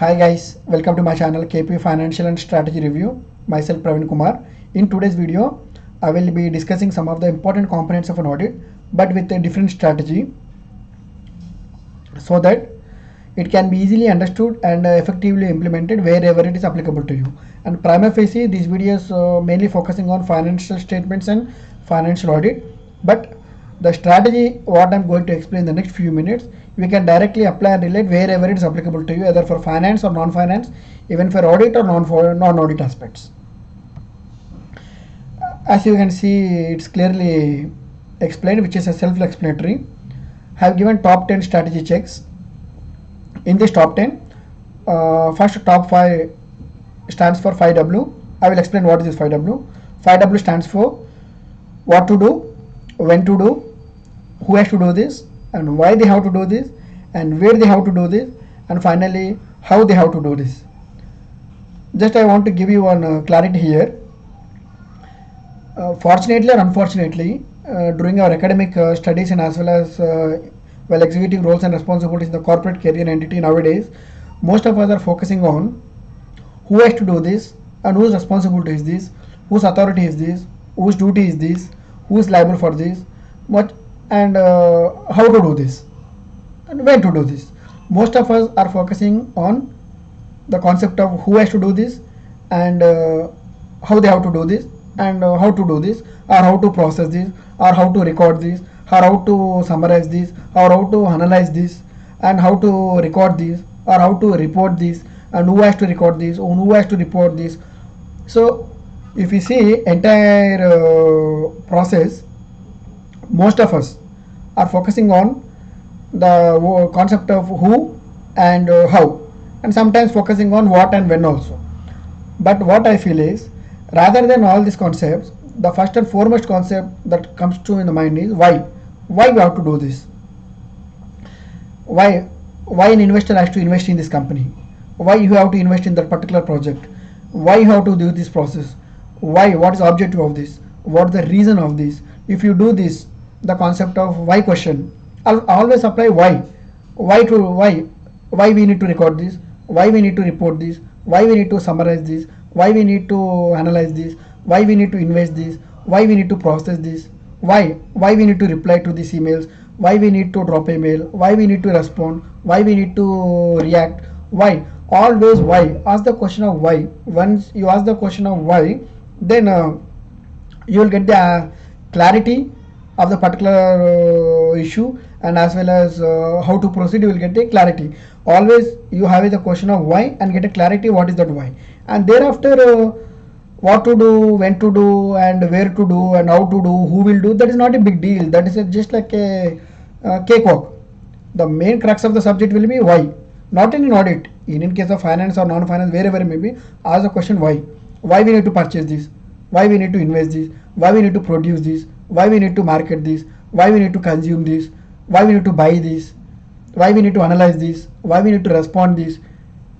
Hi guys, welcome to my channel KP Financial and Strategy Review. Myself Praveen Kumar. In today's video, I will be discussing some of the important components of an audit, but with a different strategy, so that it can be easily understood and effectively implemented wherever it is applicable to you. And prima facie, these videos mainly focusing on financial statements and financial audit, but the strategy what I'm going to explain in the next few minutes, we can directly apply and relate wherever it is applicable to you, either for finance or non-finance, even for audit or non-audit aspects. As you can see, it's clearly explained, which is a self-explanatory. I have given top 10 strategy checks. In this top 10, first top 5 stands for 5W. I will explain what is this 5W. 5W stands for what to do, when to do, who has to do this, and why they have to do this, and where they have to do this, and finally how they have to do this. Just I want to give you one clarity here. Fortunately or unfortunately, during our academic studies and as well as while executing roles and responsibilities in the corporate career entity nowadays, most of us are focusing on who has to do this and whose responsibility is this, whose authority is this, whose duty is this, who is liable for this, what and how to do this and when to do this. Most of us are focusing on the concept of who has to do this and how they have to do this and how to do this, or how to process this, or how to record this, or how to summarize this, or how to analyze this, and how to record this, or how to report this, and who has to record this, and who has to report this. So if you see entire process, most of us are focusing on the concept of who and how, and sometimes focusing on what and when also. But what I feel is, rather than all these concepts, the first and foremost concept that comes to in the mind is why we have to do this. Why an investor has to invest in this company, why you have to invest in that particular project, why you have to do this process, why, what is the objective of this, what is the reason of this. If you do this, the concept of why question, I'll always apply why we need to record this, why we need to report this, why we need to summarize this, why we need to analyze this, why we need to invest this, why we need to process this, why we need to reply to these emails, why we need to drop a mail, why we need to respond, why we need to react, why, always why. Ask the question of why. Once you ask the question of why, then you will get the clarity of the particular issue, and as well as how to proceed, you will get the clarity. Always you have the question of why and get a clarity what is that why, and thereafter what to do, when to do, and where to do, and how to do, who will do, that is not a big deal. That is just like a cakewalk. The main crux of the subject will be why. Not in an audit, in case of finance or non-finance, wherever it may be, ask the question why we need to purchase this, why we need to invest this, why we need to produce this, why we need to market this, why we need to consume this, why we need to buy this, why we need to analyze this, why we need to respond this.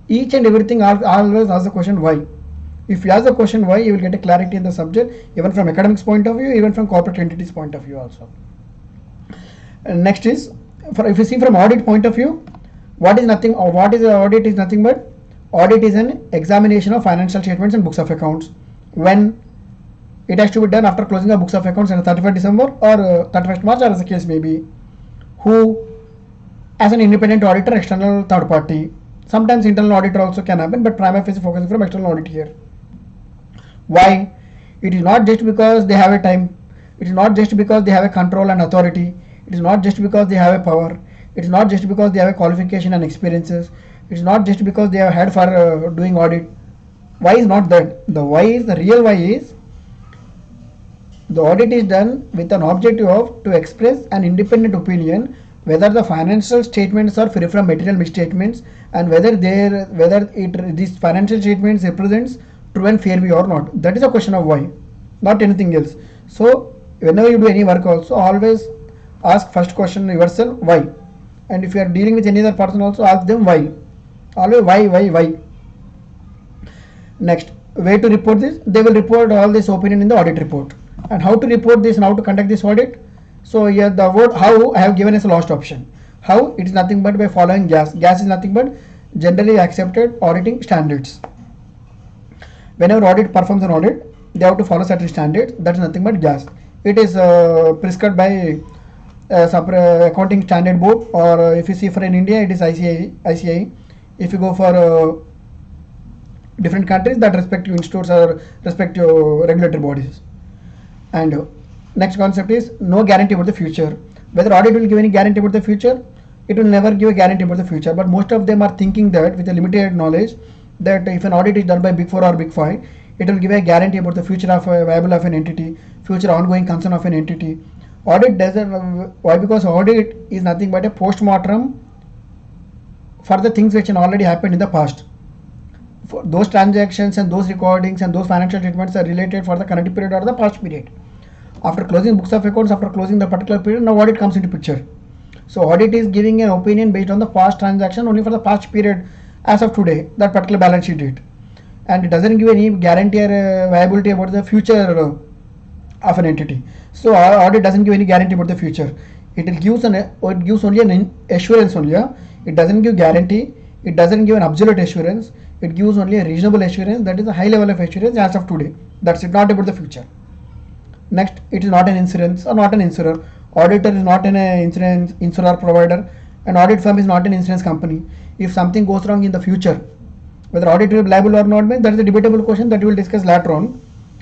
Each and everything, always ask the question why. If you ask the question why, you will get a clarity in the subject, even from academics point of view, even from corporate entities point of view also. And next is, if you see from audit point of view, what is nothing, or what is audit is nothing but, audit is an examination of financial statements and books of accounts. When it has to be done after closing the books of accounts on 31st December or 31st March, or as the case may be. Who, as an independent auditor, external third party. Sometimes internal auditor also can happen, but prima facie focusing from external audit here. Why? It is not just because they have a time. It is not just because they have a control and authority. It is not just because they have a power. It is not just because they have a qualification and experiences. It is not just because they have had for doing audit. Why is not that? The why is, the real why is, the audit is done with an objective of to express an independent opinion whether the financial statements are free from material misstatements, and whether these financial statements represents true and fair view or not. That is a question of why, not anything else. So whenever you do any work also, always ask first question yourself why, and if you are dealing with any other person also, ask them why. Always why. Next, way to report this, they will report all this opinion in the audit report. And how to report this and how to conduct this audit. So here the word how I have given as a last option. How? It is nothing but by following GAS. GAS is nothing but generally accepted auditing standards. Whenever audit performs an audit, they have to follow certain standards. That is nothing but GAS. It is prescribed by accounting standard board, or if you see for in India, it is ICI. If you go for different countries, that respective institutes or respective regulatory bodies. And next concept is no guarantee about the future. Whether audit will give any guarantee about the future, it will never give a guarantee about the future. But most of them are thinking that with a limited knowledge, that if an audit is done by Big 4 or Big 5, it will give a guarantee about the future of a viable of an entity, future ongoing concern of an entity. Audit doesn't. Why? Because audit is nothing but a post-mortem for the things which already happened in the past. For those transactions and those recordings and those financial statements are related for the current period or the past period. After closing books of accounts, after closing the particular period, now audit comes into picture. So audit is giving an opinion based on the past transaction only for the past period as of today, that particular balance sheet date, and it doesn't give any guarantee or viability about the future of an entity. So audit doesn't give any guarantee about the future. It gives only an assurance only. It doesn't give guarantee. It doesn't give an absolute assurance. It gives only a reasonable assurance, that is a high level of assurance as of today. That's it, not about the future. Next, it is not an insurance or not an insurer. Auditor is not an insurer provider. An audit firm is not an insurance company. If something goes wrong in the future, whether audit will be liable or not, that is a debatable question that we will discuss later on.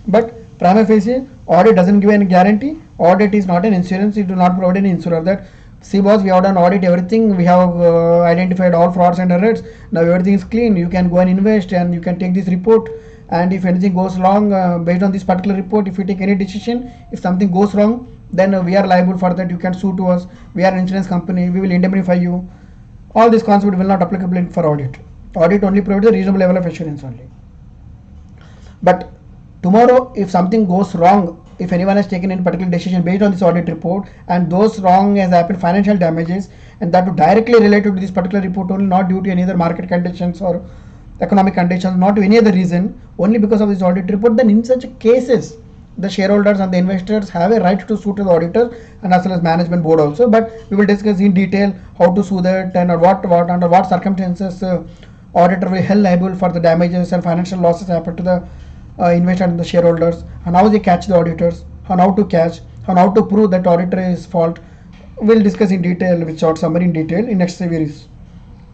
But prima facie, audit doesn't give any guarantee. Audit is not an insurance. It will not provide any insurer that, see boss, we have done audit everything. We have identified all frauds and errors. Now everything is clean. You can go and invest and you can take this report. And if anything goes wrong based on this particular report, if you take any decision, if something goes wrong, then we are liable for that. You can sue to us. We are an insurance company. We will indemnify you. All this concept will not applicable for audit. Audit only provides a reasonable level of assurance only. But tomorrow, if something goes wrong, if anyone has taken any particular decision based on this audit report, and those wrong has happened financial damages, and that would directly related to this particular report only, not due to any other market conditions or economic conditions, not to any other reason, only because of this audit report, then in such cases, the shareholders and the investors have a right to sue to the auditor and as well as management board also. But we will discuss in detail how to sue that and under what circumstances auditor will held liable for the damages and financial losses happen to the investor and the shareholders, and how they catch the auditors, and how to catch, and how to prove that auditor is fault. We'll discuss in detail with short summary in detail in next series.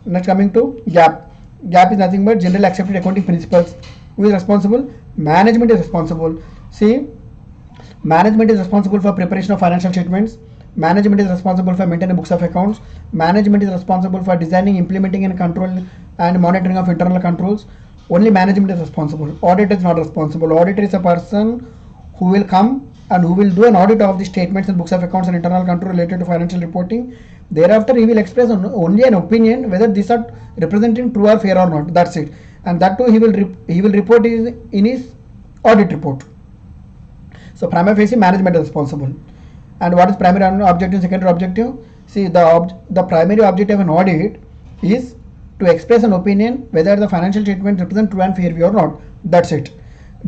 Next, coming to GAAP. GAAP is nothing but generally accepted accounting principles. Who is responsible? Management is responsible. See, management is responsible for preparation of financial statements. Management is responsible for maintaining books of accounts. Management is responsible for designing, implementing and control and monitoring of internal controls. Only management is responsible. Auditor is not responsible. Auditor is a person who will come and who will do an audit of the statements and books of accounts and internal control related to financial reporting. Thereafter, he will express only an opinion whether these are representing true or fair or not. That's it. And that too, he will report in his audit report. So prima facie, management is responsible. And what is primary objective, secondary objective? See, the primary objective of an audit is to express an opinion whether the financial statement represent true and fair view or not. That's it.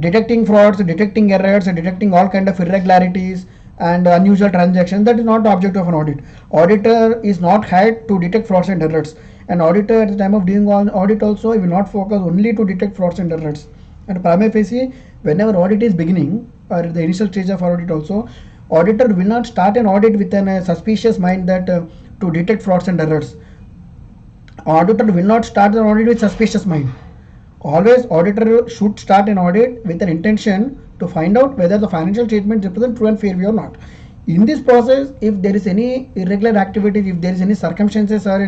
Detecting frauds, detecting errors, detecting all kind of irregularities and unusual transactions, that is not the objective of an audit. Auditor is not hired to detect frauds and errors. An auditor at the time of doing audit also, he will not focus only to detect frauds and errors. And prima facie, whenever audit is beginning or the initial stage of audit also, auditor will not start an audit with a suspicious mind that to detect frauds and errors. Auditor will not start an audit with suspicious mind. Always auditor should start an audit with an intention to find out whether the financial statement represent true and fair view or not. In this process, if there is any irregular activities, if there is any circumstances or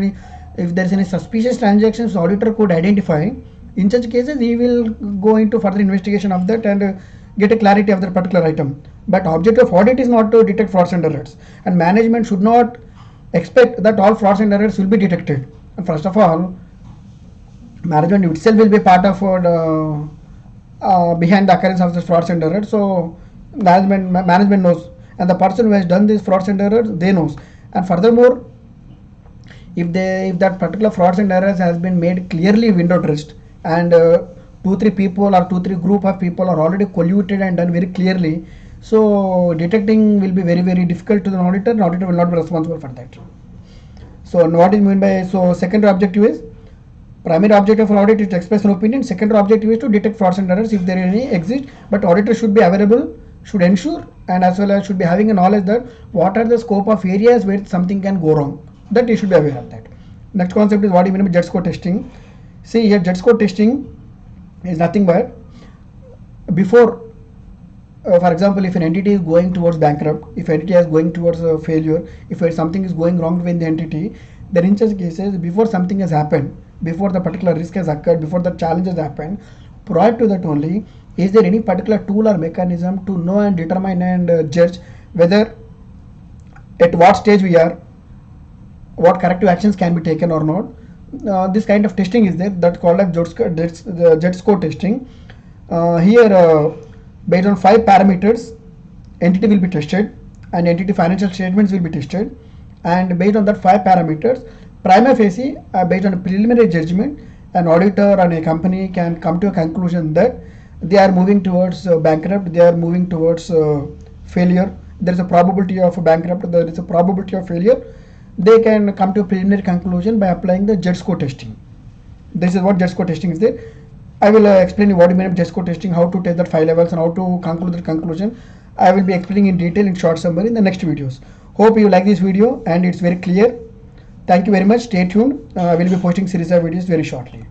if there is any suspicious transactions, auditor could identify. In such cases, he will go into further investigation of that and get a clarity of that particular item. But objective of audit is not to detect frauds and errors, and management should not expect that all frauds and errors will be detected. And first of all, management itself will be part of behind the occurrence of the frauds and errors. So management knows, and the person who has done these frauds and errors, they knows. And furthermore, if that particular frauds and errors has been made clearly window dressed, and 2-3 people or 2-3 group of people are already colluded and done very clearly, so detecting will be very, very difficult to the auditor, and auditor will not be responsible for that. So what is meant by, so secondary objective is Primary objective for audit is to express an opinion. Secondary objective is to detect frauds and errors if there any exist. But auditor should be available, should ensure, and as well as should be having a knowledge that what are the scope of areas where something can go wrong. That you should be aware of that. Next concept is what you mean by Z-score testing. See here, Z-score testing is nothing but before, for example, if an entity is going towards bankrupt, if entity is going towards failure, if something is going wrong within the entity, then in such cases, before something has happened, before the particular risk has occurred, before the challenge has happened, prior to that only, is there any particular tool or mechanism to know and determine and judge whether at what stage we are, what corrective actions can be taken or not. This kind of testing is there, that's called as Z-score testing. Here, based on 5 parameters, entity will be tested and entity financial statements will be tested, and based on that 5 parameters, prima facie, based on a preliminary judgment, an auditor and a company can come to a conclusion that they are moving towards bankrupt, they are moving towards failure, there is a probability of bankrupt, there is a probability of failure. They can come to a preliminary conclusion by applying the Z-score testing. This is what Z-score testing is there. I will explain you what you mean by Z-score testing, how to test that 5 levels and how to conclude the conclusion. I will be explaining in detail in short summary in the next videos. Hope you like this video and it's very clear. Thank you very much. Stay tuned. I will be posting series of videos very shortly.